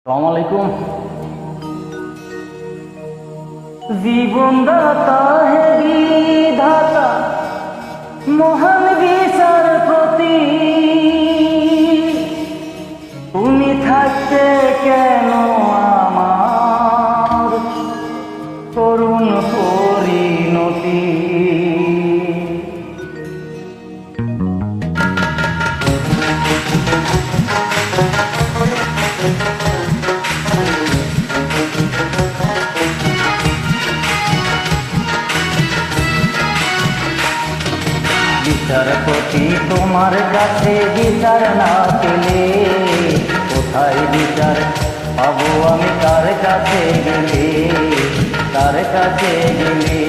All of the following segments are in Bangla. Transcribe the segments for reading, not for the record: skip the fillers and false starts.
আসসালামু আলাইকুম। জীবনদাতা হে বিধাতা, মহান বিচারপতি, তুমি থাকতে কেন আমার করুণ পরিণতি। বিচারপতি তোমার কাছে বিচার না পেলে কোথায় বিচার পাবো আমি? কার কাছে গেলে, কার কাছে গেলে?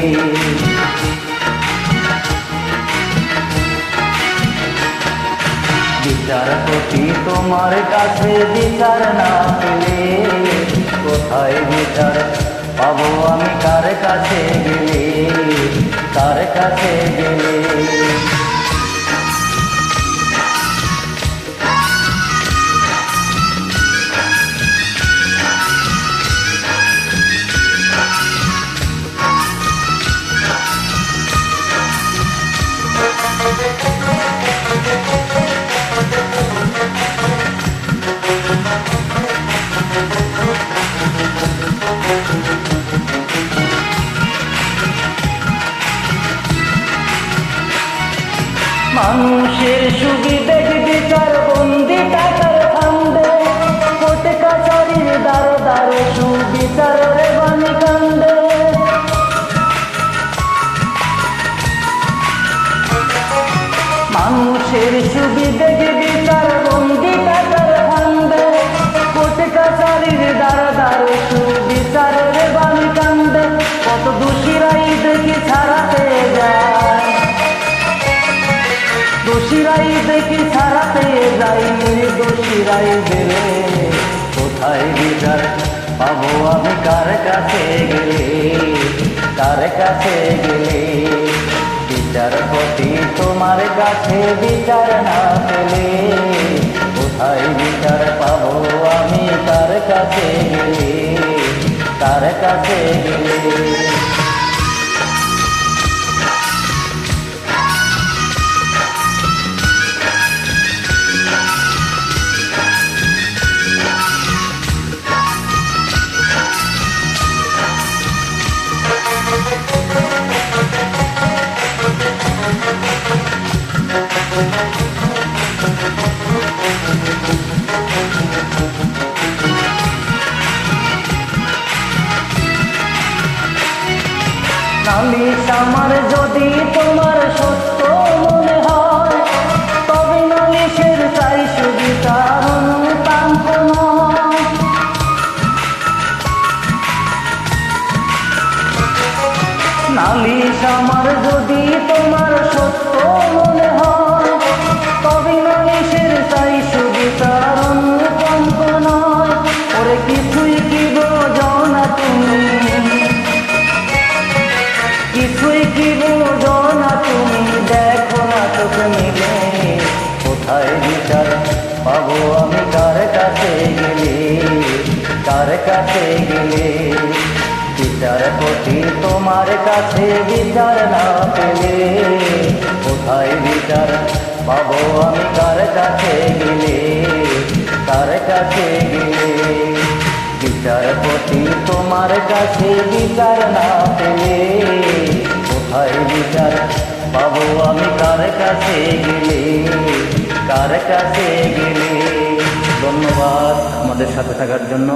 বিচারপতি তোমার কাছে বিচার না পেলে কোথায় বিচার পাবো আমি? কার কাছে গেলে, কার কাছে গেলে? মানুষের সুবিধে বিচার বন্দি টাকার ফান্দে, কোর্ট কাছারির দ্বারে দ্বারে সুবিচারের বাণী কান্দে। মানুষের সুবিধে বিচার বন্দি টাকার ফান্দে, কোর্ট কাছারির দ্বারে দ্বারে সুবিচারের বাণী কান্দে। কত দোষীরাই দেখি ছাড়াতে যায়, দোষীরাই দেখি ছাড়াতে যাই, দোষীরাই গেলে কোথায় বিচার পাবো আমি? কার কাছে গেলে, কার কাছে গেলে? বিচারপতি তোমার কাছে বিচার না পেলে কোথায় বিচার পাবো আমি? কার কাছে গেলে, কার কাছে গেলে? নালিশ আমার যদি তোমার সত্য মনে হয়, তবে নালিশের চাই সুবিচার অনুতাঙ্ক নয়। নালিশ আমার যদি তোমার সত্য মনে হয়, তবে নালিশের চাই সুবিচার অনুতাঙ্ক নয়। ওরে কিছুই কি বোঝো না তুমি, কিছুই কি বোঝো না তুমি, দেখো না চোখে মিলে কোথায় বিচার পাবো আমি? কার কাছে গেলে, কার কাছে গেলে? বিচারপতি তোমার কাছে বিচার না পেলে কোথায় বিচার পাবো আমি? কার কাছে গেলে, কার কাছে গেলে? বিচারপতি তোমার কাছে বিচার না পেলে কোথায় বিচার পাবো আমি? কার কাছে গেলে, কার কাছে গেলে? ধন্যবাদ আমাদের সাথে থাকার জন্য।